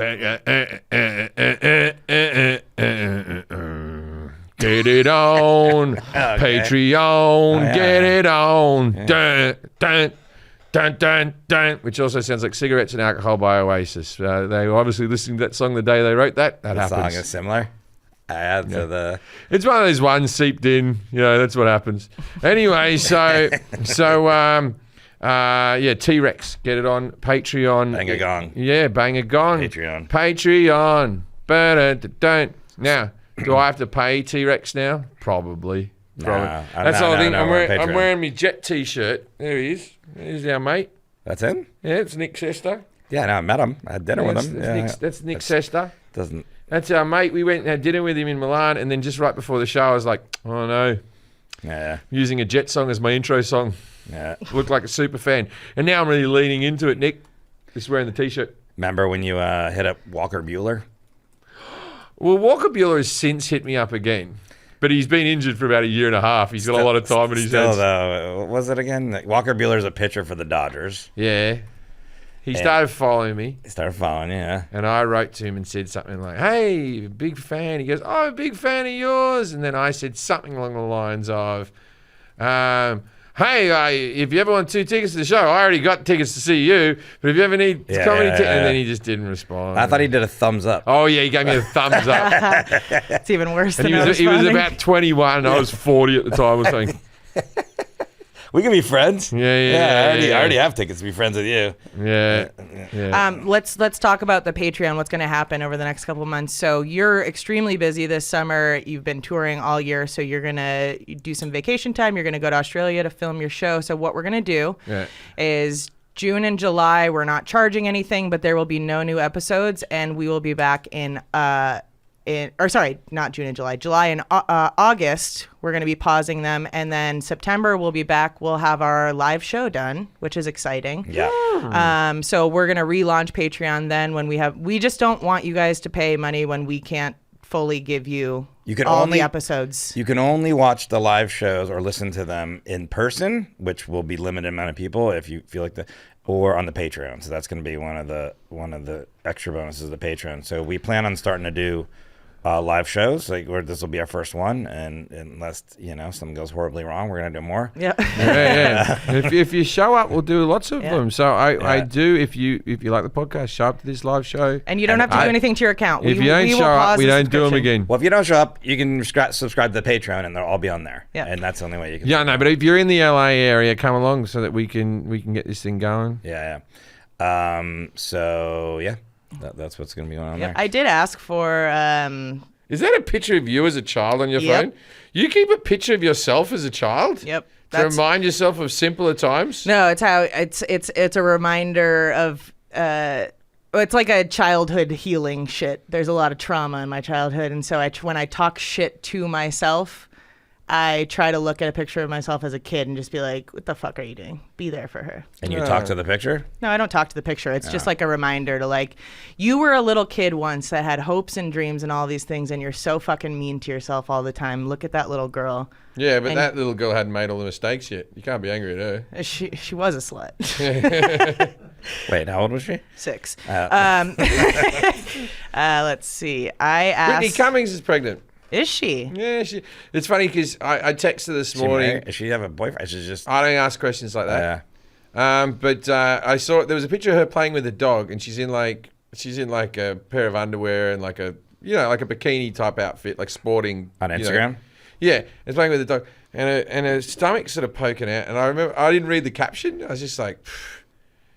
Get it on, Patreon, get it on, dun, dun, dun, dun, dun, which also sounds like Cigarettes and Alcohol by Oasis. They were obviously listening to that song the day they wrote that. That happens. The song is similar. I add to the... It's one of those ones seeped in. That's what happens. Anyway, so T-Rex, get it on Patreon. Bang a gong. Yeah, bang a gong. Patreon. Don't. Now, do I have to pay T-Rex now? Probably. Nah, that's all I think. I'm I'm wearing my Jet T-shirt. There he is. There's our mate. That's him? Yeah, it's Nick Sester. Yeah, no, I met him. I had dinner with him. That's Nick Sester. Doesn't... That's our mate. We went and had dinner with him in Milan, and then just right before the show, I was like, oh no. Yeah. Using a Jet song as my intro song. Yeah. Looked like a super fan. And now I'm really leaning into it, Nick. Just wearing the T-shirt. Remember when you hit up Walker Bueller? Well, Walker Bueller has since hit me up again. But he's been injured for about a year and a half. He's got a lot of time in his hands. Though, what was it again? Walker Bueller's a pitcher for the Dodgers. Yeah. He started following me. He started following you, yeah. And I wrote to him and said something like, hey, big fan. He goes, oh, a big fan of yours. And then I said something along the lines of, hey, if you ever want 2 tickets to the show, I already got tickets to see you. But if you ever need comedy tickets, and then he just didn't respond. I thought he did a thumbs up. Oh, yeah, he gave me a thumbs up. It's even worse than he was about 21, and I was 40 at the time or something. We can be friends. Yeah. I already have tickets to be friends with you. Yeah. Let's talk about the Patreon. What's going to happen over the next couple of months? So you're extremely busy this summer. You've been touring all year, so you're going to do some vacation time. You're going to go to Australia to film your show. So what we're going to do is June and July, we're not charging anything, but there will be no new episodes, and we will be back in not June and July and August. We're going to be pausing them, and then September we'll be back. We'll have our live show done, which is exciting. Yeah. So we're going to relaunch Patreon then when we just don't want you guys to pay money when we can't fully give you all the episodes. You can only watch the live shows or listen to them in person, which will be limited amount of people if you feel like that, or on the Patreon. So that's going to be one of the extra bonuses of the Patreon. So we plan on starting to do live shows, where this will be our first one, and unless something goes horribly wrong, we're gonna do more. Yeah. If you show up, we'll do lots of them. So I do. If you like the podcast, show up to this live show, and you don't have to do anything to your account. If you don't show up, we don't do them again. Well, if you don't show up, you can subscribe to the Patreon, and they'll all be on there. Yeah, and that's the only way you can. Yeah, no, but if you're in the LA area, come along so that we can get this thing going. Yeah. So yeah. That's what's going to be going on there. I did ask for... Is that a picture of you as a child on your phone? You keep a picture of yourself as a child? Yep. To remind yourself of simpler times? No, it's a reminder of... it's like a childhood healing shit. There's a lot of trauma in my childhood, and so when I talk shit to myself, I try to look at a picture of myself as a kid and just be like, what the fuck are you doing? Be there for her. And you talk to the picture? No, I don't talk to the picture. It's just like a reminder to you were a little kid once that had hopes and dreams and all these things, and you're so fucking mean to yourself all the time. Look at that little girl. Yeah, but that little girl hadn't made all the mistakes yet. You can't be angry at her. She was a slut. Wait, how old was she? 6. Let's see. I asked... Whitney Cummings is pregnant. Is she? Yeah, it's funny because I texted her this morning. Does she have a boyfriend? She's just... I don't ask questions like that. Yeah. But I saw there was a picture of her playing with a dog, and she's in like a pair of underwear and like a bikini type outfit, like sporting. On Instagram? Yeah, it's playing with a dog, and her stomach's sort of poking out. And I remember I didn't read the caption. I was just like,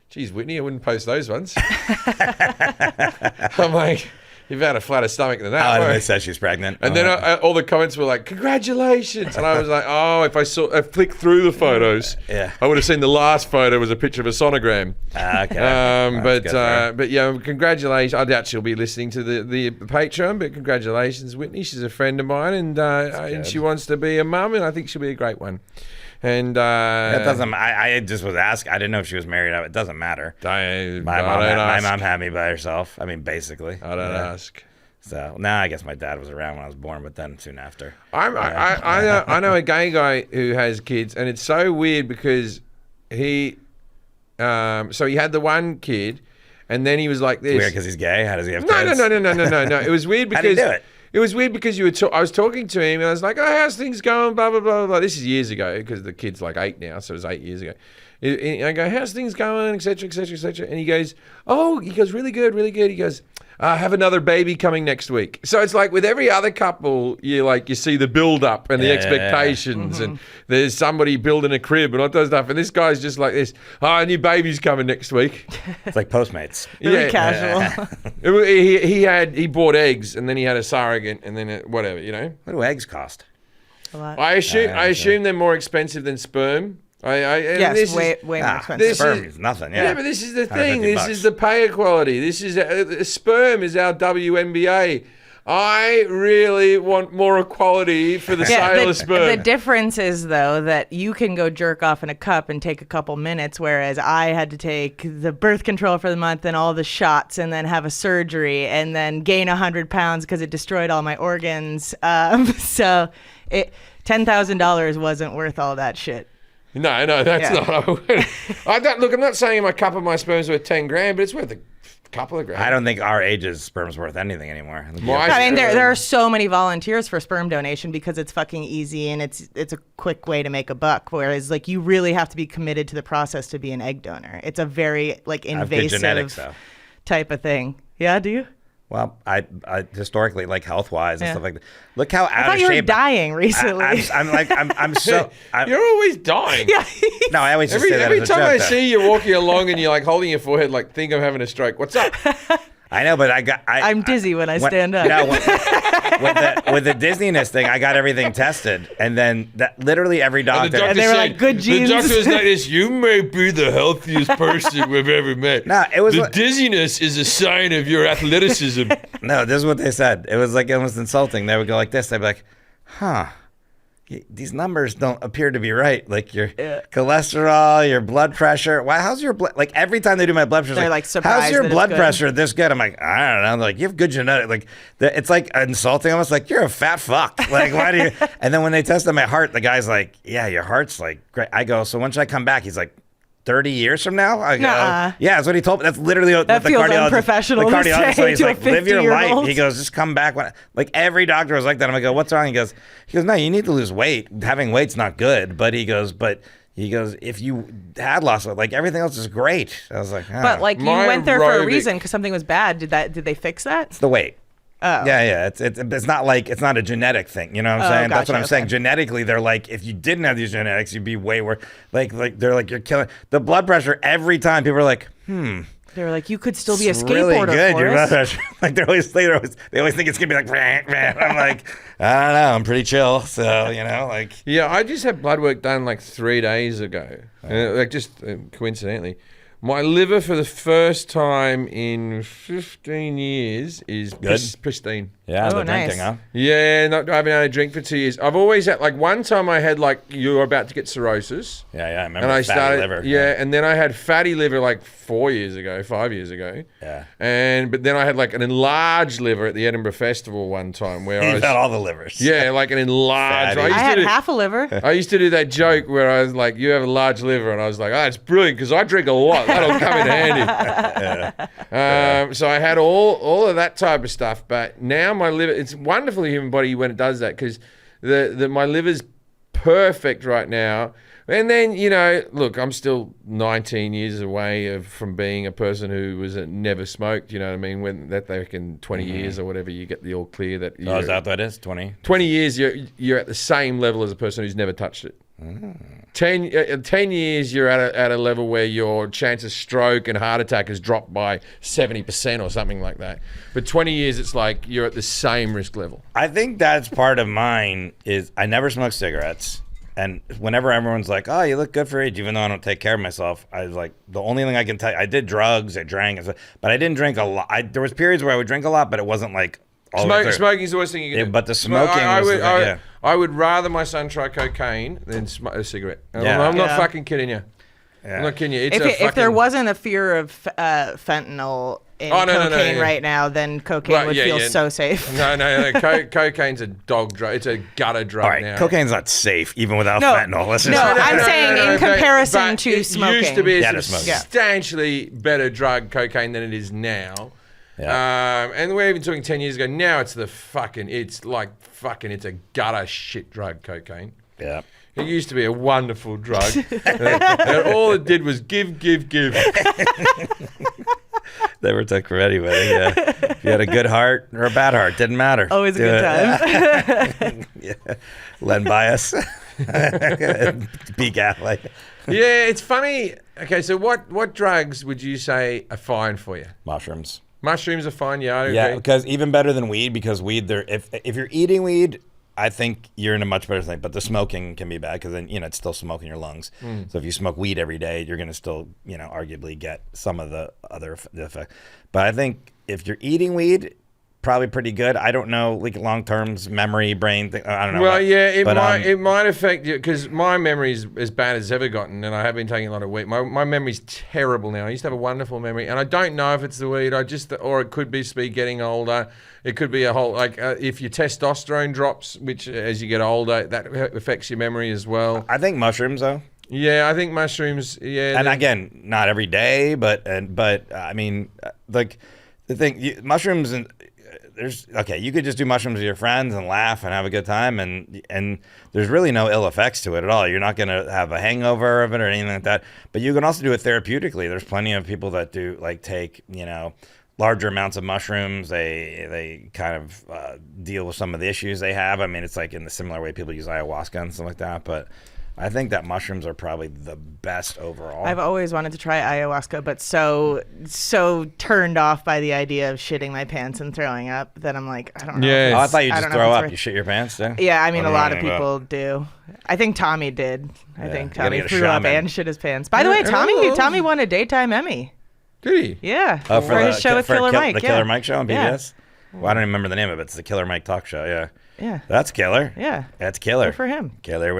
geez, Whitney, I wouldn't post those ones. I'm like, you've had a flatter stomach than that. Oh, and they said she's pregnant. And then all the comments were like, congratulations. And I was like, oh, if I flicked through the photos, I would have seen the last photo was a picture of a sonogram. Okay. But yeah, congratulations. I doubt she'll be listening to the Patreon, but congratulations, Whitney. She's a friend of mine, and she wants to be a mum, and I think she'll be a great one. And that doesn't. I just was asking. I didn't know if she was married. It doesn't matter. My mom had me by herself. I mean, basically. I don't ask. So now I guess my dad was around when I was born, but then soon after. I know a gay guy who has kids, and it's so weird because he had the one kid, And then he was like this. Weird because he's gay? How does he have No, kids? no. It was weird because... How do you do it? It was weird because I was talking to him and I was like, oh, how's things going, blah, blah, blah, blah. This is years ago because the kid's like 8 now, so it was 8 years ago. I go, how's things going, et cetera, et cetera, et cetera. And he goes, really good, really good. He goes, have another baby coming next week. So it's like with every other couple, you see the build up and the expectations and there's somebody building a crib and all that stuff. And this guy's just like this, a new baby's coming next week. It's like Postmates. Really casual. He bought eggs and then he had a surrogate and then whatever, What do eggs cost? A lot. I assume they're more expensive than sperm. Yes, way more expensive. Sperm is nothing. Yeah, but this is the thing. $150. This is the pay equality. This is sperm is our WNBA. I really want more equality for the sale of sperm. The difference is, though, that you can go jerk off in a cup and take a couple minutes, whereas I had to take the birth control for the month and all the shots and then have a surgery and then gain 100 pounds because it destroyed all my organs. So $10,000 wasn't worth all that shit. No, that's not. I'm not saying my cup of my sperm's worth 10 grand, but it's worth a couple of grand. I don't think our age's sperm's worth anything anymore. I mean, there are so many volunteers for sperm donation because it's fucking easy and it's a quick way to make a buck. Whereas, you really have to be committed to the process to be an egg donor. It's a very invasive genetics, type of thing. Yeah, do you? Well, I historically, health-wise and stuff like that. Look how out of shape. I thought you were dying recently. I'm so. You're always dying. Yeah. No, I always just say that every as a time joke, I though. see you walking along and you're holding your forehead, think I'm having a stroke. What's up? I know, but I'm dizzy when I stand up. No, with the dizziness thing, I got everything tested, and then literally every doctor. And they were like, good genes. The doctor was like this, you may be the healthiest person we've ever met. No, it was the dizziness is a sign of your athleticism. No, this is what they said. It was almost insulting. They would go like this. They'd be like, these numbers don't appear to be right. Your cholesterol, your blood pressure. Why? How's your blood? Every time they do my blood pressure, they're surprised. How's your that blood it's pressure this good? I'm like, I don't know. They're like, you have good genetics. It's insulting. Almost you're a fat fuck. Why do you? And then when they tested my heart, the guy's like, yeah, your heart's great. I go, so when should I come back? He's like, 30 years from now? I go, yeah, that's what he told me. That's literally what the feels cardiologist. unprofessional The cardiologist, to he's say like, to a live your life. 50-year-old. He goes, just come back. Every doctor was like that. I'm like, what's wrong? He goes, no, you need to lose weight. Having weight's not good. But he goes, if you had lost it, everything else is great. I was like, But you went there for a reason because something was bad. Did they fix that? It's the weight. Oh. Yeah. It's not it's not a genetic thing. You know what I'm saying? Gotcha, That's what I'm saying. Genetically, they're if you didn't have these genetics, you'd be way worse. They're you're killing the blood pressor every time. People are They were like, you could still be a it's skateboarder. really good. Your blood Forrest. pressure. They always think it's gonna be I'm like, I don't know. I'm pretty chill. So Yeah, I just had blood work done 3 days ago. Coincidentally. My liver for the first time in 15 years is pristine. Yeah, Oh, the drinking, nice. huh? Yeah, I haven't had a drink for 2 years. I've always had one time I had you were about to get cirrhosis. Yeah, I remember. And I fatty started, liver. and then I had fatty liver 5 years ago. Yeah. But then I had an enlarged liver at the Edinburgh Festival one time where You've had all the livers. Yeah, an enlarged. Fatty. I had half a liver. I used to do that joke where I was like, you have a large liver. And I was like, it's brilliant because I drink a lot. That'll come in handy. So I had all of that type of stuff. But now my liver, it's wonderful human body when it does that because my liver's perfect right now. And then, look, I'm still 19 years away from being a person who was never smoked, you know what I mean? When they reckon 20 years or whatever, you get the all clear that Oh, is that what it is? 20? 20 years, you're at the same level as a person who's never touched it. 10 years, you're at a level where your chance of stroke and heart attack has dropped by 70% or something like that. But 20 years, it's you're at the same risk level. I think that's part of mine is I never smoked cigarettes. And whenever everyone's like, oh, you look good for age, even though I don't take care of myself, I was like, the only thing I can tell you, I did drugs, I drank, but I didn't drink a lot. There was periods where I would drink a lot, but it wasn't all the way through. Smoking's the worst thing you can do. But the smoking I would rather my son try cocaine than smoke a cigarette. Yeah. I'm not Yeah. fucking kidding you. Yeah. I'm not kidding you. If there wasn't a fear of fentanyl cocaine right now, then cocaine would feel so safe. No. Cocaine's a dog drug. It's a gutter drug All right, now. cocaine's not safe even without fentanyl. I'm saying in comparison to smoking. It used to be a to smoke. substantially better drug, cocaine, than it is now. Yeah. And we're even talking 10 years ago. Now it's it's a gutter shit drug, cocaine. Yeah. It used to be a wonderful drug. and all it did was give. Never took from anybody. Yeah. If you had a good heart or a bad heart, didn't matter. Always a good time. Yeah. Len Bias. Peak athlete. Yeah, it's funny. Okay, so what drugs would you say are fine for you? Mushrooms. Mushrooms are fine, yeah, I Yeah, agree. because even better than weed, because weed, if you're eating weed, I think you're in a much better thing. But the smoking can be bad because then, it's still smoke in your lungs. So if you smoke weed every day, you're going to still, arguably get some of the other effect. But I think if you're eating weed, probably pretty good. I don't know, like long-term memory, brain thing. I don't know. Well, yeah, it might affect you because my memory is as bad as it's ever gotten, and I have been taking a lot of weed. My memory's terrible now. I used to have a wonderful memory, and I don't know if it's the weed. Or it could be speed getting older. It could be a whole if your testosterone drops, which as you get older, that affects your memory as well. I think mushrooms though. Yeah, I think mushrooms. Yeah, and again, not every day, but I mean, like the thing, mushrooms and. You could just do mushrooms with your friends and laugh and have a good time, and there's really no ill effects to it at all. You're not going to have a hangover of it or anything like that. But you can also do it therapeutically. There's plenty of people that do take larger amounts of mushrooms. They kind of deal with some of the issues they have. I mean, it's like in the similar way people use ayahuasca and stuff like that. But I think that mushrooms are probably the best overall. I've always wanted to try ayahuasca, but so turned off by the idea of shitting my pants and throwing up that I'm like, I don't know. Yeah. I thought you just throw up. You shit your pants, too? Yeah, I mean, a lot of people do. I think Tommy did. I think Tommy threw up and shit his pants. By the way, Tommy won a daytime Emmy. Did he? Yeah, for his show with Killer Mike. The Killer Mike show on PBS? Yeah. Well, I don't even remember the name of it. It's the Killer Mike talk show, yeah. Yeah. That's killer. Yeah. That's killer. Good for him. Killer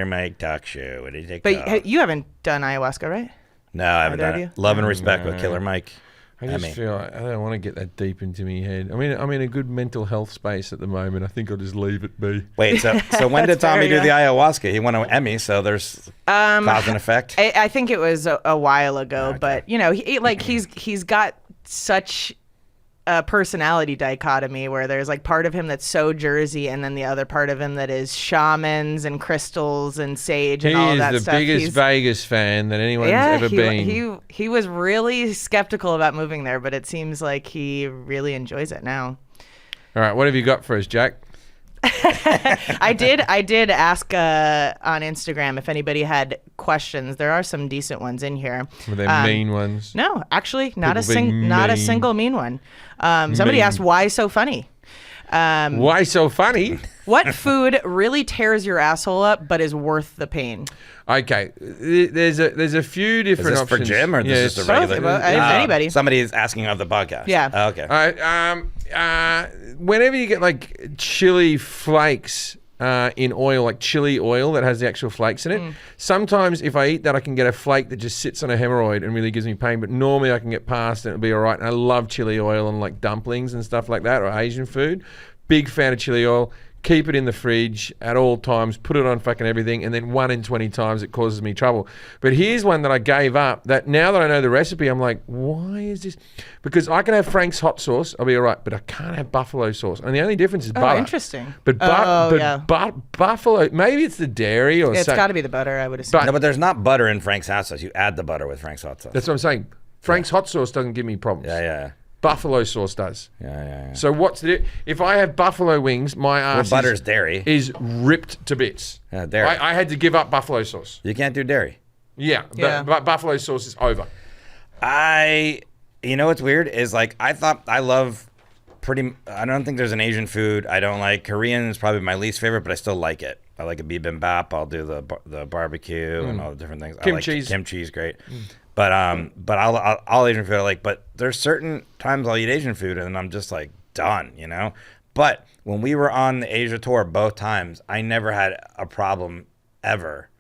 Mike talk show. What did he take? But you haven't done ayahuasca, right? No, I haven't done it. Love and respect with Killer Mike. I just feel like I don't want to get that deep into my head. I mean, I'm in a good mental health space at the moment. I think I'll just leave it be. Wait, so when did Tommy do the ayahuasca? He won an Emmy, so there's cause and effect. I think it was a while ago, but he's got such a personality dichotomy where there's part of him that's so Jersey and then the other part of him that is shamans and crystals and sage and all that stuff. He is the biggest Vegas fan that anyone's ever been. He was really skeptical about moving there, but it seems like he really enjoys it now. All right, what have you got for us, Jack? I did ask on Instagram if anybody had questions. There are some decent ones in here. Were they mean ones? No, actually, not a single mean one. Somebody asked, "Why so funny?" Why so funny? What food really tears your asshole up but is worth the pain? Okay, there's a few different options. options. For Jim or this is just a regular? Anybody. Somebody is asking of the podcast. Yeah. Oh, okay. All right. Whenever you get chili flakes in oil, like chili oil that has the actual flakes in it, sometimes if I eat that, I can get a flake that just sits on a hemorrhoid and really gives me pain. But normally I can get past it and it'll be all right. And I love chili oil on dumplings and stuff like that, or Asian food. Big fan of chili oil. Keep it in the fridge at all times, put it on fucking everything, and then 1 in 20 times it causes me trouble. But here's one that I gave up that now that I know the recipe, I'm like, why is this? Because I can have Frank's hot sauce, I'll be all right, but I can't have buffalo sauce. And the only difference is butter. Oh, interesting. But buffalo, maybe it's the dairy or something. It's got to be the butter, I would assume. No, but there's not butter in Frank's hot sauce. You add the butter with Frank's hot sauce. That's what I'm saying. Frank's hot sauce doesn't give me problems. Yeah. Buffalo sauce does. Yeah. So what's the if I have buffalo wings, my ass butter's dairy is ripped to bits. Yeah, dairy. I had to give up buffalo sauce. You can't do dairy. Yeah. But buffalo sauce is over. You know what's weird is I thought I love I don't think there's an Asian food I don't like. Korean is probably my least favorite, but I still like it. I like a bibimbap. I'll do the barbecue and all the different things. Kimchi is great. But all Asian food I like. But there's certain times I'll eat Asian food and I'm just done, But when we were on the Asia tour both times, I never had a problem ever,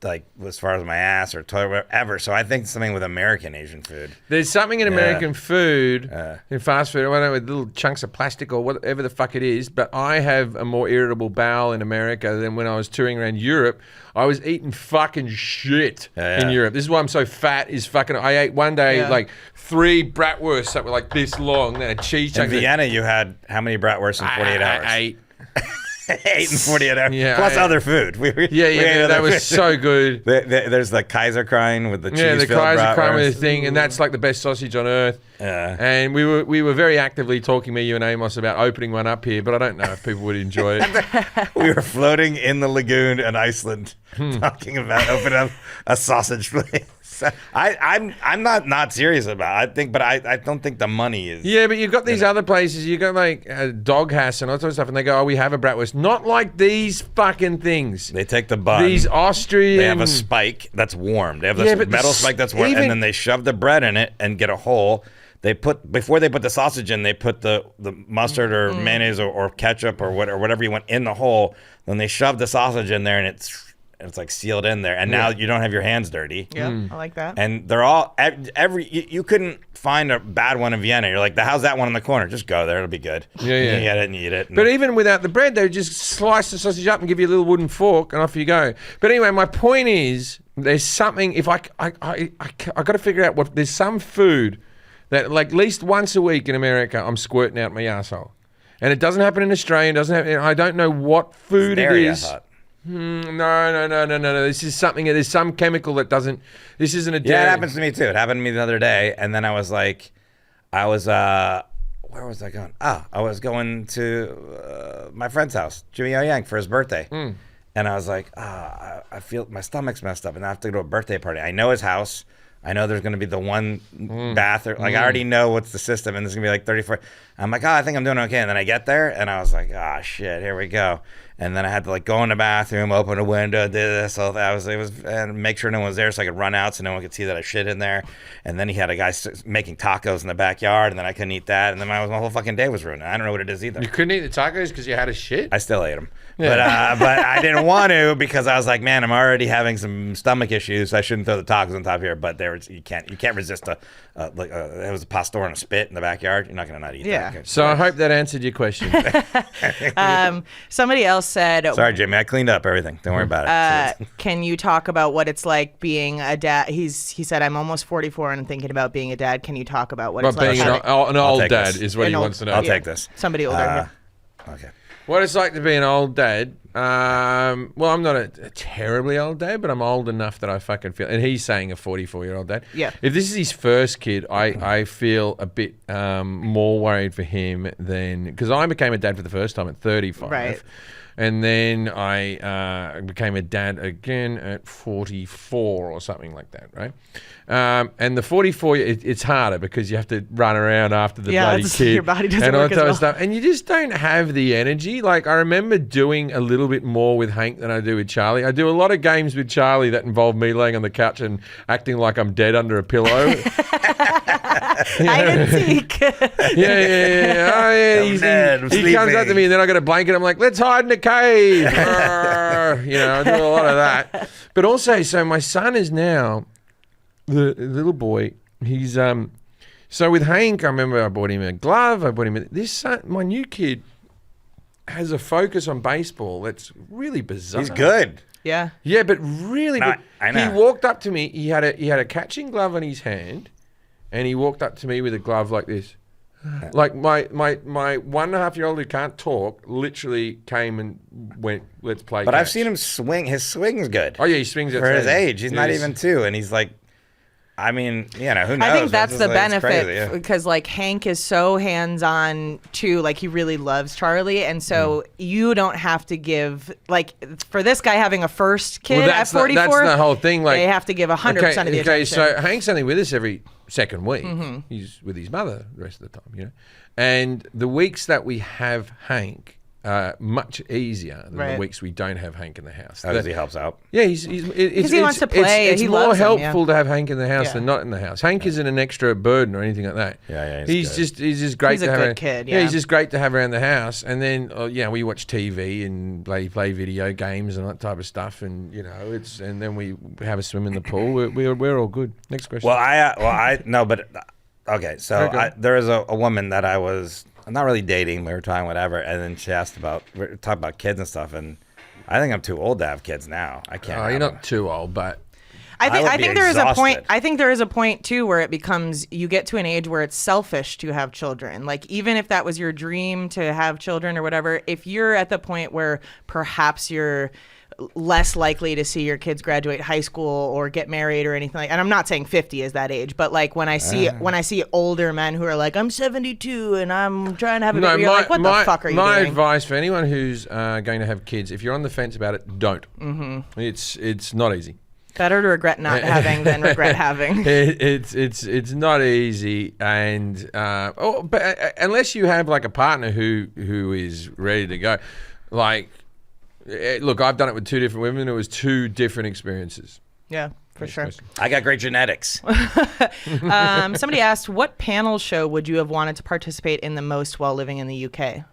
like as far as my ass or toilet, whatever. So I think something with American Asian food. There's something in American food, in fast food, I don't know, with little chunks of plastic or whatever the fuck it is, but I have a more irritable bowel in America than when I was touring around Europe. I was eating fucking shit in Europe. This is why I'm so fat is fucking, I ate one day like 3 bratwursts that were like this long, then a cheese chunk. In Vienna, you had how many bratwursts in 48 hours? 8. 8 in 48 hours. Yeah, plus other food. That was so good. There's the Kaiserkrein with the cheese. Yeah, the Kaiserkrein with the thing, and that's like the best sausage on earth. Yeah. And we were very actively talking, me, you, and Amos, about opening one up here, but I don't know if people would enjoy it. We were floating in the lagoon in Iceland, talking about opening up a sausage place. I'm not serious about it. I don't think the money is. Yeah, but you've got these other places. You got like Dog House and all that sort of stuff, and they go, "Oh, we have a bratwurst." Not like these fucking things. They take the bun. These Austrian. They have a spike that's warm. They have this metal spike that's warm, and then they shove the bread in it and get a hole. Before they put the sausage in, they put the mustard or mayonnaise or ketchup or whatever you want in the hole. Then they shove the sausage in there, and it's like sealed in there, and now you don't have your hands dirty. Yeah, I like that. And they're all you couldn't find a bad one in Vienna. You're like, how's that one in the corner? Just go there, it'll be good. Yeah. You get it and you eat it. But even without the bread, they would just slice the sausage up and give you a little wooden fork, and off you go. But anyway, my point is, there's something. If I got to figure out what there's some food that like at least once a week in America, I'm squirting out my asshole, and it doesn't happen in Australia. It doesn't happen. I don't know what food it is. No. This is something. There's some chemical that doesn't. This isn't a. Yeah, it happens to me too. It happened to me the other day, and then I was like, where was I going? I was going to my friend's house, Jimmy O Yang, for his birthday, and I was like, I feel my stomach's messed up, and I have to go to a birthday party. I know his house. I know there's going to be the one bath. Like, I already know what's the system, and there's going to be like 34. I'm like, I think I'm doing okay. And then I get there, and I was like, shit, here we go. And then I had to like go in the bathroom, open a window, do this, all that. And make sure no one was there so I could run out so no one could see that I shit in there. And then he had a guy making tacos in the backyard, and then I couldn't eat that. And then my whole fucking day was ruined. I don't know what it is either. You couldn't eat the tacos because you had a shit? I still ate them. Yeah. But I didn't want to because I was like, man, I'm already having some stomach issues. I shouldn't throw the tacos on top here. But you can't resist it was a pastor and a spit in the backyard. You're not going to not eat that. So I hope that answered your question. Somebody else said, sorry, Jimmy, I cleaned up everything. Don't worry about it. Can you talk about what it's like being a dad? He said, I'm almost 44 and thinking about being a dad. Can you talk about what it's like? Being an old dad is what he wants to know. I'll take this. Somebody older. Okay. What it's like to be an old dad. Well, I'm not a terribly old dad, but I'm old enough that I fucking feel. And he's saying a 44-year-old dad. Yeah. If this is his first kid, I feel a bit more worried for him than because I became a dad for the first time at 35. Right. And then I became a dad again at 44 or something like that, right? And the 44, it's harder because you have to run around after the bloody kid. Your body doesn't and all work that as type well. of stuff. And you just don't have the energy. Like, I remember doing a little bit more with Hank than I do with Charlie. I do a lot of games with Charlie that involve me laying on the couch and acting like I'm dead under a pillow. I didn't seek. Yeah. Oh, yeah. He comes up to me and then I got a blanket. I'm like, let's hide in a cave. I do a lot of that. But also, so my son is now the little boy. He's so with Hank, I remember I bought him a glove. I bought him this son. My new kid has a focus on baseball that's really bizarre. He's good. Yeah. Yeah, but really, I know. He walked up to me. He had a catching glove in his hand, and he walked up to me with a glove like this. Like my 1.5-year-old who can't talk literally came and went, let's play. But catch. I've seen him swing. His swing's good. Oh yeah, he swings for his age. He's not even 2, and he's like, I mean, who knows? I think that's the like, benefit because like Hank is so hands-on too. Like he really loves Charlie, and so you don't have to give like for this guy having a first kid at 44. That's the whole thing. Like they have to give 100% of the attention. Okay, so Hank's only with us every second week. He's with his mother the rest of the time, And the weeks that we have Hank, much easier than the Right. weeks we don't have Hank in the house. How does he helps out? Yeah, because he wants to play, It's he more loves him, helpful to have Hank in the house Yeah. than not in the house. Hank isn't an extra burden or anything like that. Yeah, he's just great He's to a have. good around- kid, Yeah, yeah. he's just great to have around the house. And then we watch TV and play video games and that type of stuff. And and then we have a swim in the pool. We're all good. Next question. Well, I no, but okay. So Okay. there is a woman that I was not really dating. We were talking whatever, and then she asked we were talking about kids and stuff, and I think I'm too old to have kids now. I can't. Oh, have you're them. not too old, but I would be think there is a point. exhausted. I think there is a point too where it becomes you get to an age where it's selfish to have children. Like even if that was your dream to have children or whatever, if you're at the point where perhaps you're less likely to see your kids graduate high school or get married or anything like. And I'm not saying 50 is that age, but like when I see older men who are like I'm 72 and I'm trying to have a baby, you're like what the fuck are you my doing? advice for anyone who's going to have kids, if you're on the fence about it, don't. Mm-hmm. It's not easy. Better to regret not having than regret having. It's not easy, and but unless you have like a partner who is ready to go, like look, I've done it with 2 different women. It was 2 different experiences. Yeah, for sure. I got great genetics. Somebody asked, what panel show would you have wanted to participate in the most while living in the UK?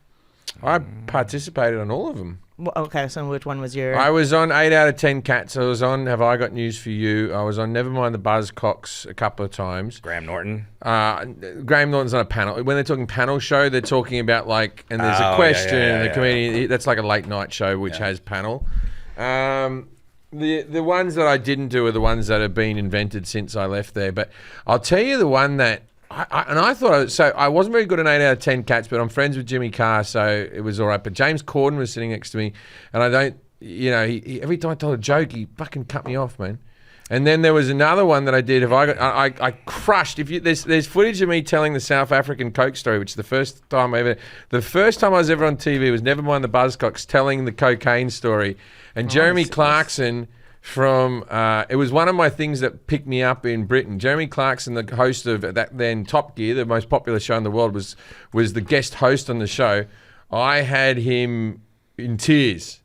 I participated on all of them. Okay, so which one was your... I was on 8 out of 10 Cats. I was on Have I Got News for You. I was on Nevermind the Buzzcocks a couple of times. Graham Norton. Graham Norton's on a panel. When they're talking panel show, they're talking about like, and there's Oh, a question, yeah, and the yeah. comedian. That's like a late night show which has panel. The ones that I didn't do are the ones that have been invented since I left there. But I'll tell you the one that I thought I wasn't very good at 8 out of 10 Cats, but I'm friends with Jimmy Carr, so it was all right. But James Corden was sitting next to me, and I don't, he every time I told a joke, he fucking cut me off, man. And then there was another one that I did. I crushed. There's footage of me telling the South African Coke story, which is the first time I was ever on TV was Nevermind the Buzzcocks telling the cocaine story, and Jeremy Clarkson. It was one of my things that picked me up in Britain. Jeremy Clarkson, the host of that then Top Gear, the most popular show in the world, was the guest host on the show. I had him in tears,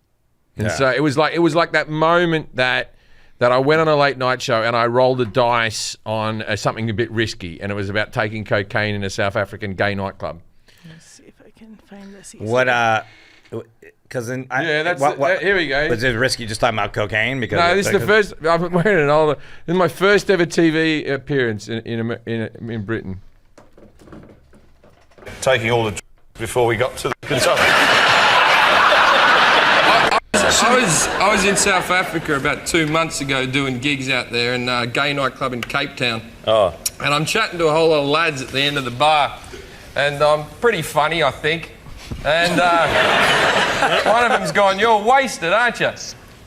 and so it was like that moment that I went on a late night show and I rolled the dice on something a bit risky, and it was about taking cocaine in a South African gay nightclub. Let's see if I can find this. What because then here we go. Was it risky just talking about cocaine? Because No, this is the first. I've been wearing it all. This is my first ever TV appearance in Britain. Taking all the before we got to the consumption. I was in South Africa about 2 months ago doing gigs out there in a gay nightclub in Cape Town. Oh. And I'm chatting to a whole lot of lads at the end of the bar. And I'm pretty funny, I think. And one of them's gone, "You're wasted, aren't you?"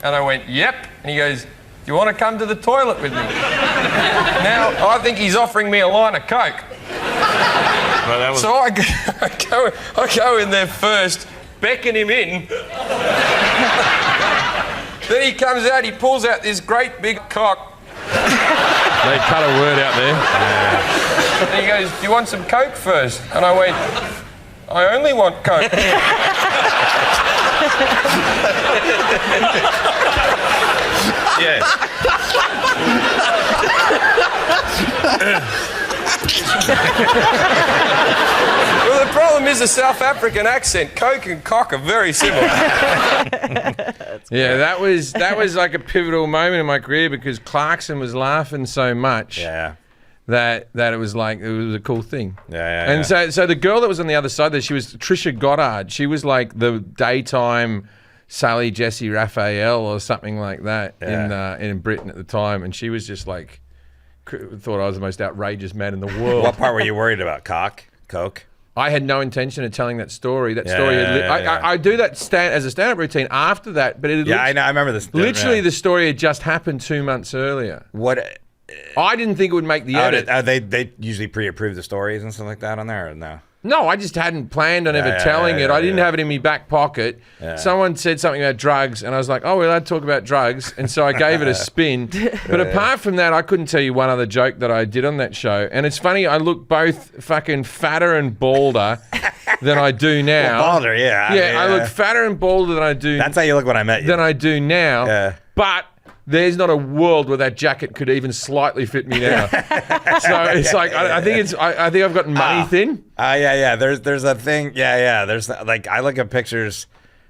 And I went, "Yep." And he goes, "Do you want to come to the toilet with me?" Now, I think he's offering me a line of Coke. Well, So I go in there first, beckon him in. Then he comes out, he pulls out this great big cock. They cut a word out there. And he goes, "Do you want some Coke first?" And I went, "I only want Coke." yeah. Well, the problem is the South African accent. Coke and cock are very similar. Yeah, that was like a pivotal moment in my career because Clarkson was laughing so much Yeah. that it was like it was a cool thing. Yeah. And so the girl that was on the other side there, she was Trisha Goddard. She was like the daytime Sally Jesse Raphael or something like that in Britain at the time, and she was just like thought I was the most outrageous man in the world. What part were you worried about? Coke? I had no intention of telling that story. Yeah. I do that as a stand-up routine after that, but it I know. I remember this. literally the story had just happened 2 months earlier. What? I didn't think it would make the edit. They usually pre-approve the stories and stuff like that on there, or no? No, I just hadn't planned on ever telling it. I didn't have it in my back pocket. Yeah. Someone said something about drugs, and I was like, "Oh, we're allowed to talk about drugs," and so I gave it a spin. But apart from that, I couldn't tell you one other joke that I did on that show. And it's funny, I look both fucking fatter and balder than I do now. Balder, yeah. Yeah, I look fatter and balder than I do. That's how you look when I met you. Than I do now. Yeah. But there's not a world where that jacket could even slightly fit me now. So it's like I think I've gotten money thin. Yeah. There's a thing. Yeah. There's like I look at pictures.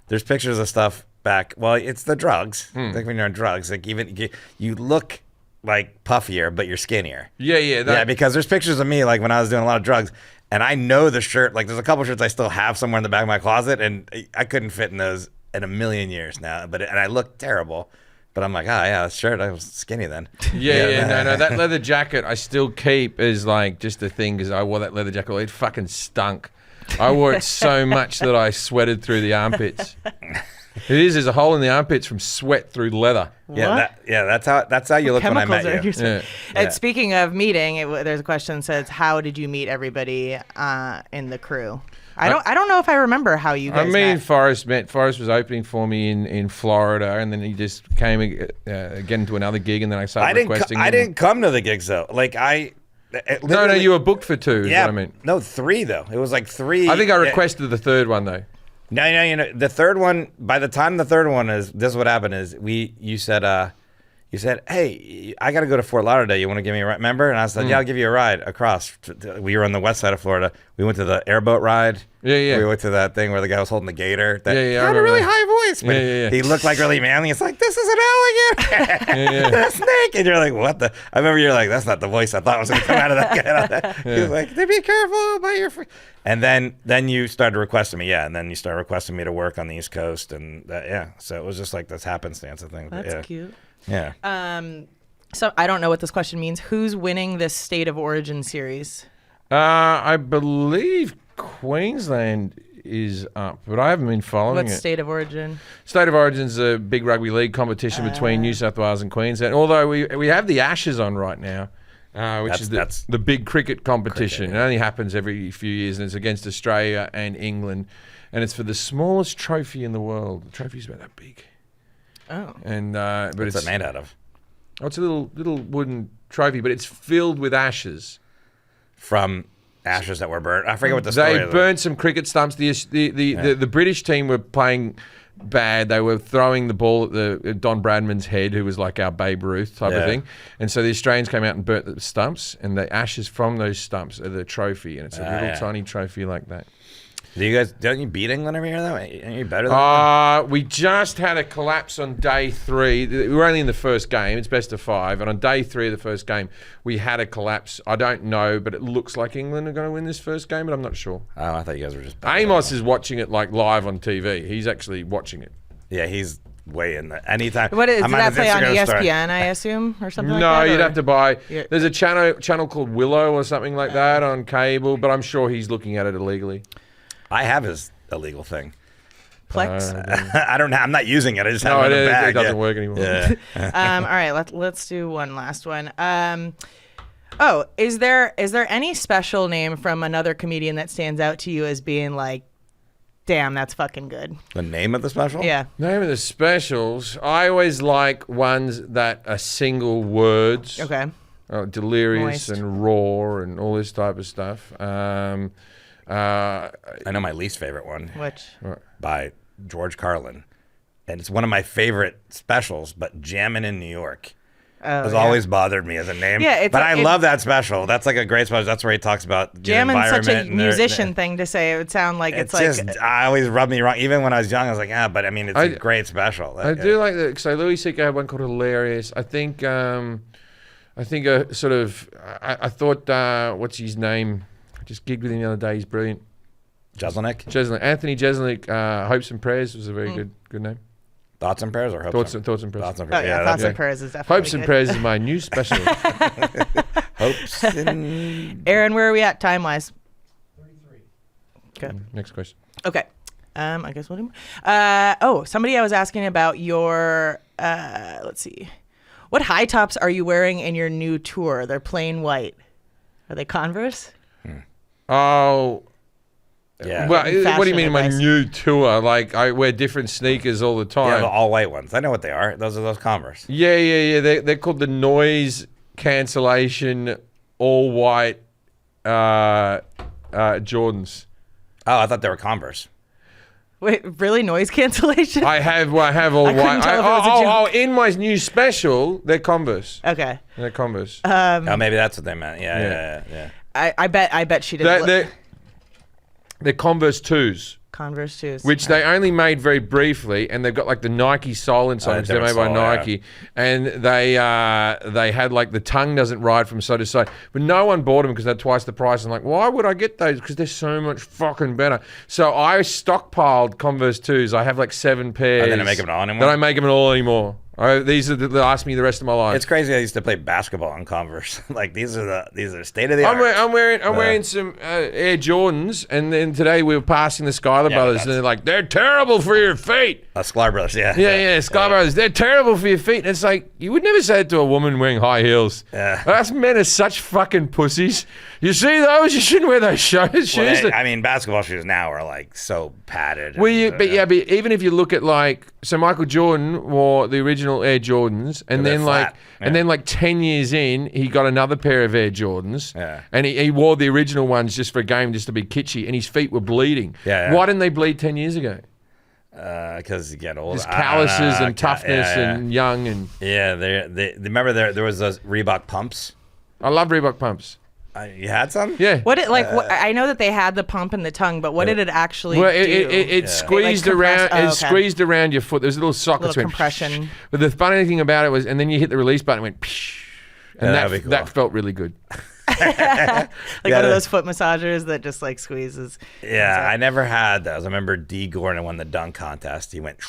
There's pictures of stuff back. Well, it's the drugs. Like when you're on drugs, like even you look like puffier, but you're skinnier. Yeah. Because there's pictures of me like when I was doing a lot of drugs, and I know the shirt. Like there's a couple shirts I still have somewhere in the back of my closet, and I couldn't fit in those in a million years now. And I look terrible. But I'm like, that shirt, I was skinny then. Yeah. No, that leather jacket I still keep is like just a thing because I wore that leather jacket. It fucking stunk. I wore it so much that I sweated through the armpits. There's a hole in the armpits from sweat through leather. That's how you look when I met you. Yeah. And speaking of meeting, there's a question that says, how did you meet everybody in the crew? I don't know if I remember how you guys met. Forrest met. Forrest was opening for me in Florida, and then he just came again to another gig, and then I started requesting. I didn't come to the gigs though. Like No, you were booked for 2. Is yeah, what I mean. No, 3 though. It was like 3. I think I requested the third one though. No, the third one. By the time the third one is, this is what happened is you said, hey, I got to go to Fort Lauderdale. You want to give me a ride? Remember? And I said, yeah, I'll give you a ride across. We were on the west side of Florida. We went to the airboat ride. Yeah. We went to that thing where the guy was holding the gator. That Yeah, I had a really remember. high voice. But Yeah. he looked like really manly. It's like, this is an alligator. A snake. And you're like, what the? I remember you're like, that's not the voice I thought was going to come out of that guy. He was like, be careful about your And then you started requesting me. Yeah. And then you started requesting me to work on the East Coast. And so it was just like this happenstance of thing. That's cute. Yeah. So I don't know what this question means. Who's winning this State of Origin series? I believe Queensland is up, but I haven't been following What's it. State of Origin? State of Origin's a big rugby league competition between New South Wales and Queensland. Although we have the Ashes on right now, which is the big cricket competition. It only happens every few years, and it's against Australia and England, and it's for the smallest trophy in the world. The trophy's about that big. Oh. And but What's it made out of? Oh, it's a little wooden trophy, but it's filled with ashes. From ashes that were burnt. I forget what the story They is. burned some cricket stumps. The British team were playing bad. They were throwing the ball at the Don Bradman's head, who was like our Babe Ruth type of thing. And so the Australians came out and burnt the stumps, and the ashes from those stumps are the trophy, and it's a little tiny trophy like that. Don't you beat England every year though? Aren't you better than them? We just had a collapse on day 3. We were only in the first game. It's best of 5. And on day 3 of the first game, we had a collapse. I don't know, but it looks like England are going to win this first game, but I'm not sure. Oh, I thought you guys were just better. Amos is watching it like live on TV. He's actually watching it. Yeah, he's way in there. Anytime. What is I'm did on that his play on Instagram ESPN, story. I assume, or something like No, that? you'd have to buy. Yeah. There's a channel called Willow or something like that on cable, but I'm sure he's looking at it illegally. I have his illegal thing. Plex. I don't. I'm not using it. I just have it in the bag. It doesn't work anymore. Yeah. All right, let's do one last one. Is there any special name from another comedian that stands out to you as being like, damn, that's fucking good? The name of the special? Yeah. Name of the specials. I always like ones that are single words. Okay. Delirious Moist. and raw and all this type of stuff. I know my least favorite one. Which? By George Carlin, and it's one of my favorite specials. But Jammin' in New York has always bothered me as a name. Yeah, I love that special. That's like a great special. That's where he talks about the Jammin's such a environment and musician thing to say. It would sound like it's like just, I always rubbed me wrong. Even when I was young, I was like, but I mean, it's a great special. I do like that. So Louis C.K. had one called Hilarious. I think I thought, what's his name? I just gigged with him the other day. He's brilliant. Jeselnik? Anthony Jeselnik, Hopes and Prayers was a very good name. Thoughts and Prayers or Hopes? Thoughts and Prayers. Thoughts and Oh, Prayers. yeah, Thoughts and Prayers is definitely Hopes and Prayers is my new special. Hopes and... Aaron, where are we at time-wise? 33. Okay. Next question. Okay. I guess we'll do somebody I was asking about your, let's see. What high tops are you wearing in your new tour? They're plain white. Are they Converse? Oh... Yeah. Well, what do you Fashion mean my advice. new tour? Like I wear different sneakers all the time. Yeah, the all white ones. I know what they are. Those are those Converse. Yeah. They're called the noise cancellation all white Jordans. Oh, I thought they were Converse. Wait, really? Noise cancellation? I have all couldn't white. tell if it was a joke. In my new special, they're Converse. Okay. They're Converse. Oh, maybe that's what they meant. Yeah. I bet she didn't. They're Converse 2s. Converse shoes. Which they only made very briefly, and they've got like the Nike sole inside, because they're made by Nike, and they had like the tongue doesn't ride from side to side, but no one bought them because they're twice the price. And like, why would I get those? Because they're so much fucking better. So I stockpiled Converse 2s. I have like 7 pairs. And then I make them all anymore. Then I make them all anymore. These are that last me the rest of my life. It's crazy. I used to play basketball in Converse. Like these are state of the art. I'm wearing some Air Jordans, and then today we were passing the Schuyler Brothers, and they're like, they're terrible for your feet. Sklar Brothers, yeah. Yeah, Schuyler Brothers, they're terrible for your feet. And it's like, you would never say it to a woman wearing high heels. Yeah. Us men are such fucking pussies. You see those? You shouldn't wear those shoes. Well, basketball shoes now are like so padded. But even if you look at like, so Michael Jordan wore the original Air Jordans, and they're then flat. and then like 10 years in, he got another pair of Air Jordans, and he wore the original ones just for a game, just to be kitschy, and his feet were bleeding. Why didn't they bleed 10 years ago? Because you get older. There's calluses and toughness and young and they remember there was those Reebok pumps. I love Reebok pumps. You had some? Yeah. What I know that they had the pump and the tongue, but what did it actually Well, do? it squeezed around. It squeezed around your foot. There's a little socket. Little compression. But the funny thing about it was, and then you hit the release button, it went, psh, and cool. that felt really good. Like one of those foot massagers that just like squeezes. Yeah, I never had those. I remember D. Gordon won the dunk contest. He went,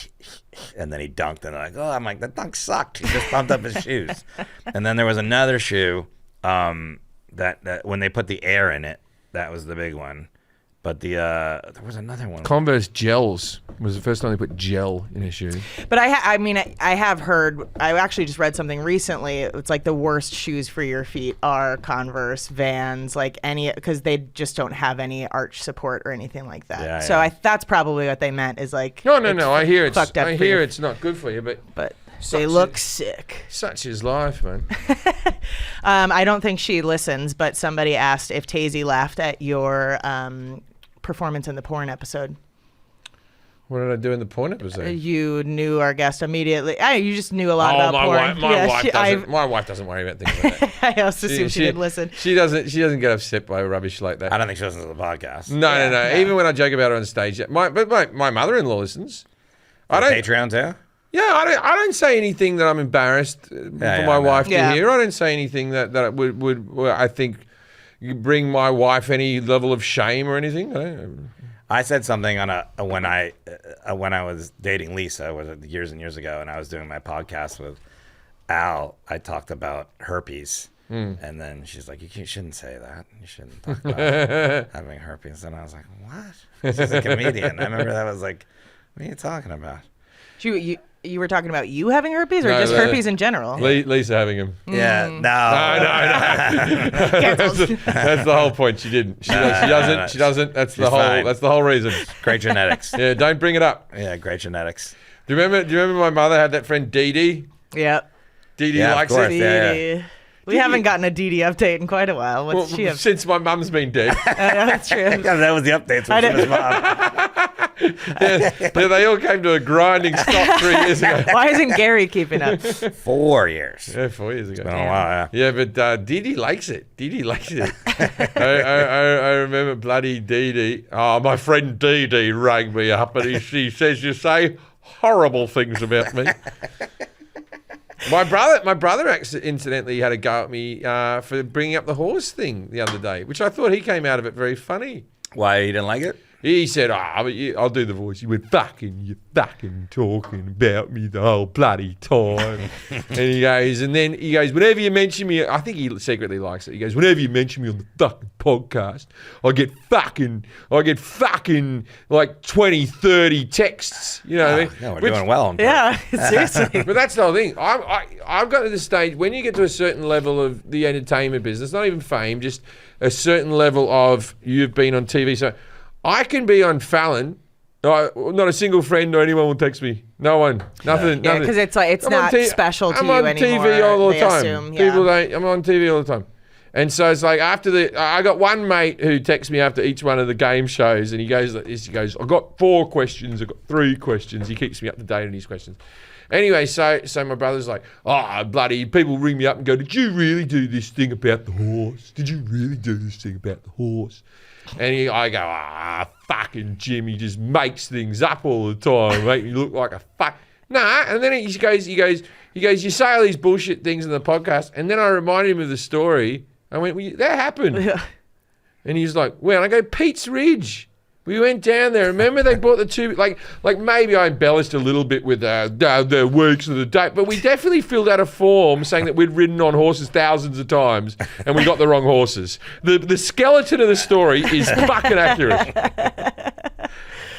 and then he dunked, and I'm like, the dunk sucked. He just bumped up his shoes. And then there was another shoe. That when they put the air in it, that was the big one. But there was another one. Converse gels was the first time they put gel in a shoe. But I have heard. I actually just read something recently. It's like the worst shoes for your feet are Converse, Vans, like any, because they just don't have any arch support or anything like that. Yeah, so yeah. that's probably what they meant. Is like No. I hear it's fucked up. I hear it's not good for you, but they look sick. Such is life, man. I don't think she listens, but somebody asked if Tazy laughed at your performance in the porn episode. What did I do in the porn episode? You knew our guest immediately. You just knew a lot about porn. My wife doesn't worry about things like that. I also assume she did listen. She doesn't get upset by rubbish like that. I don't think she listens to the podcast. No. Even when I joke about her on stage, my mother-in-law listens. Patreon too? Yeah, I don't say anything that I'm embarrassed for my wife to hear. I don't say anything that would I think bring my wife any level of shame or anything. I said something on when I was dating Lisa, was years and years ago, and I was doing my podcast with Al. I talked about herpes, and then she's like, "You shouldn't say that. You shouldn't talk about having herpes." And I was like, "What?" She's a comedian. I remember that was like, "What are you talking about?" You were talking about you having herpes, or just herpes in general? Lisa having him. Yeah, No. That's the whole point. She didn't. She doesn't. That's the whole. Fine. That's the whole reason. Great genetics. Yeah, don't bring it up. Yeah, great genetics. Do you remember my mother had that friend Dee Dee? Yep. Dee Dee Yeah, of likes course. it. Yeah. We haven't gotten a DD update in quite a while. What's she have? Since my mum's been dead. That's true. Yeah, that was the updates. I When she was mom. Yeah, they all came to a grinding stop 3 years ago. Why isn't Gary keeping up? 4 years. Yeah, 4 years ago. Been a while, Yeah, but Dee Dee likes it. Dee Dee likes it. I remember bloody Dee Dee. Oh, my friend Dee Dee rang me up and she says you say horrible things about me. My brother incidentally had a go at me for bringing up the horse thing the other day, which I thought he came out of it very funny. Why, you didn't like it? He said, I'll do the voice. He went, you're fucking talking about me the whole bloody time. And he goes, whenever you mention me, I think he secretly likes it. He goes, whenever you mention me on the fucking podcast, I get fucking like 20, 30 texts. You know what I mean? No, we're doing well. Yeah, seriously. But that's the whole thing. I've got to the stage, when you get to a certain level of the entertainment business, not even fame, just a certain level of you've been on TV. So I can be on Fallon. Not a single friend or anyone will text me. No one. Nothing. Yeah, because it's like it's not special to you anymore. I'm on TV all the time. Assume, I'm on TV all the time. And so it's like I got one mate who texts me after each one of the game shows, and he goes like this. He goes, "I've got 4 questions. I've got 3 questions." He keeps me up to date on his questions. Anyway, so my brother's like, "Oh, bloody people ring me up and go, did you really do this thing about the horse? Did you really do this thing about the horse?" And I go, fucking Jim, he just makes things up all the time, make me look like a fuck. Nah, and then he goes, you say all these bullshit things in the podcast, and then I reminded him of the story. I went, well, that happened. Yeah. And he's like, well, I go, Pete's Ridge. We went down there. Remember they bought the 2, like maybe I embellished a little bit with the weeks of the date, but we definitely filled out a form saying that we'd ridden on horses thousands of times and we got the wrong horses. The skeleton of the story is fucking accurate.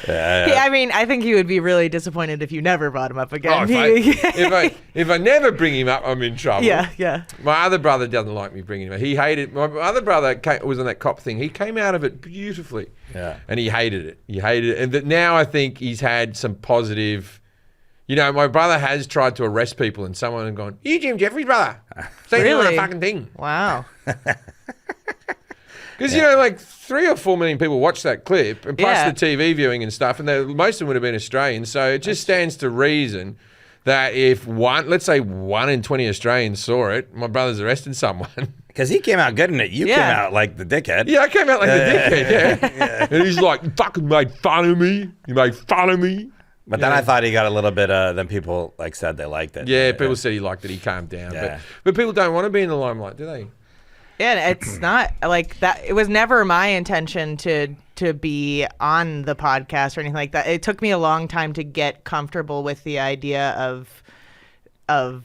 I mean, I think he would be really disappointed if you never brought him up again. Oh, if I never bring him up, I'm in trouble. Yeah. My other brother doesn't like me bringing him up. He hated. My other brother was on that cop thing. He came out of it beautifully. Yeah. And he hated it. And that now I think he's had some positive. You know, my brother has tried to arrest people, and someone has gone, "You Jim Jeffries' brother? Seen you on a fucking thing." Wow. Because, you know, like 3 or 4 million people watch that clip, and plus the TV viewing and stuff, and most of them would have been Australians. So it just stands to reason that if let's say 1 in 20 Australians saw it, my brother's arresting someone. Because he came out good in it. You came out like the dickhead. Yeah, I came out like the dickhead, yeah. And he's like, "You fucking made fun of me. You made fun of me." But then I thought he got a little bit, then people like said they liked it. Yeah, people said he liked it. He calmed down. Yeah. But people don't want to be in the limelight, do they? Yeah, it's not like that. It was never my intention to be on the podcast or anything like that. It took me a long time to get comfortable with the idea of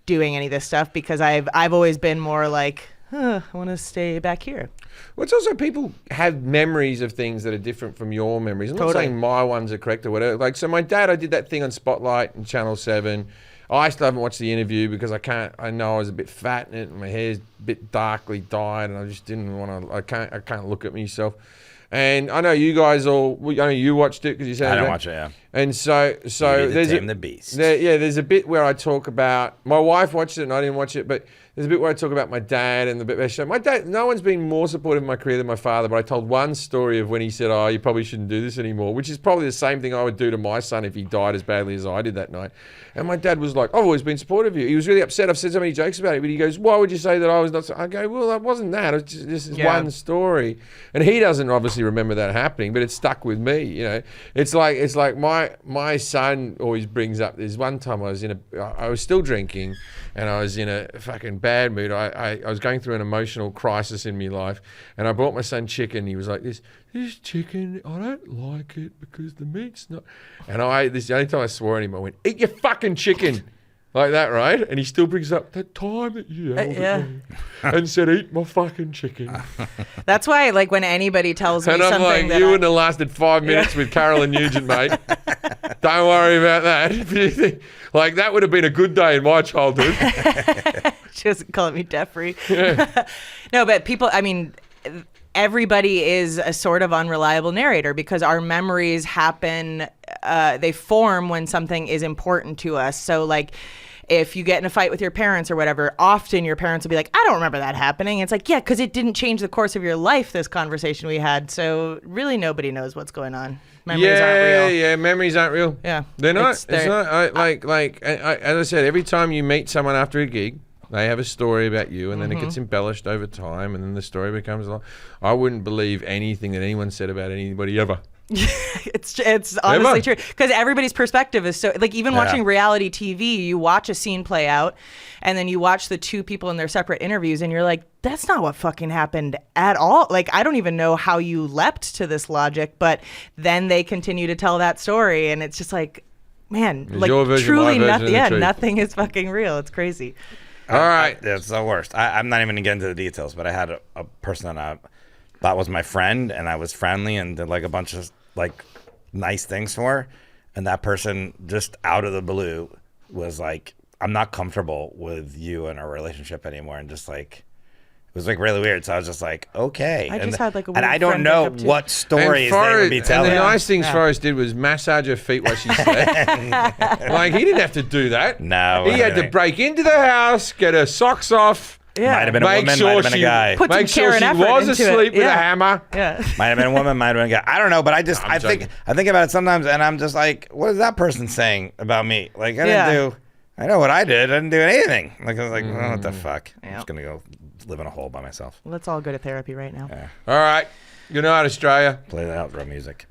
doing any of this stuff because I've always been more like, I want to stay back here. Well, it's also people have memories of things that are different from your memories. I'm not saying my ones are correct or whatever. Like, so my dad, I did that thing on Spotlight and Channel 7. I still haven't watched the interview because I know I was a bit fat in it and my hair's a bit darkly dyed and I just didn't want to, I can't look at myself. And I know you guys I know you watched it because you said I don't watch it, yeah. And so there's the beast. There's a bit where I talk about, my wife watched it and I didn't watch it, but there's a bit where I talk about my dad and the bit where I show my dad. No one's been more supportive of my career than my father, but I told one story of when he said, "Oh, you probably shouldn't do this anymore," which is probably the same thing I would do to my son if he died as badly as I did that night. And my dad was like, "I've always been supportive of you." He was really upset. I've said so many jokes about it, but he goes, "Why would you say that I was not?" I go, "Well, that wasn't that. It's just, this is one story," and he doesn't obviously remember that happening, but it stuck with me. You know, it's like my son always brings up. There's one time I was still drinking, and I was in a fucking bad mood. I was going through an emotional crisis in my life, and I brought my son chicken. He was like, this chicken, I don't like it because the meat's not. And this is the only time I swore at him. I went, "Eat your fucking chicken." Like that, right? And he still brings up that time that you held at me and said, "Eat my fucking chicken." That's why, like, when anybody tells me and I'm something like, you wouldn't have lasted 5 minutes with Carolyn Nugent, mate. Don't worry about that. Like, that would have been a good day in my childhood. She doesn't call me Jeffrey. Yeah. No, but people, I mean, everybody is a sort of unreliable narrator because our memories happen, they form when something is important to us. So, like, if you get in a fight with your parents or whatever, often your parents will be like, "I don't remember that happening." It's like, yeah, because it didn't change the course of your life, this conversation we had. So really nobody knows what's going on. Memories aren't real. Yeah, memories aren't real. Yeah. They're not. It's not. As I said, every time you meet someone after a gig, they have a story about you, and then it gets embellished over time, and then the story becomes a lot. I wouldn't believe anything that anyone said about anybody ever. It's honestly true because everybody's perspective is so, like, even watching reality TV, you watch a scene play out and then you watch the two people in their separate interviews and you're like, that's not what fucking happened at all. Like, I don't even know how you leapt to this logic, but then they continue to tell that story and it's just like, man, it's like, your version, truly my version, nothing. Yeah, nothing is fucking real. It's crazy. All right. It's the worst. I'm not even going to get into the details, but I had a person that I thought was my friend and I was friendly and did like a bunch of like nice things for her, and that person just out of the blue was like, "I'm not comfortable with you in our relationship anymore," and just like it was like really weird. So I was just like, okay. I just had like a weird and I don't know what stories they would be telling. And the nice things Forrest did was massage her feet while she slept. Like, he didn't have to do that. No, he had to break into the house, get her socks off, Yeah. Might have been a Make woman, sure might have been a she guy. Put some make care sure and she effort was into asleep it. with a Yeah. hammer. Yeah. Might have been a woman, might have been a guy. I don't know, but I think about it sometimes, and I'm just like, what is that person saying about me? Like, I know what I did. I didn't do anything. Like, I was like, oh, what the fuck? I'm just gonna go live in a hole by myself. Let's all go to therapy right now. All right. Good night, Australia. Play the outro music.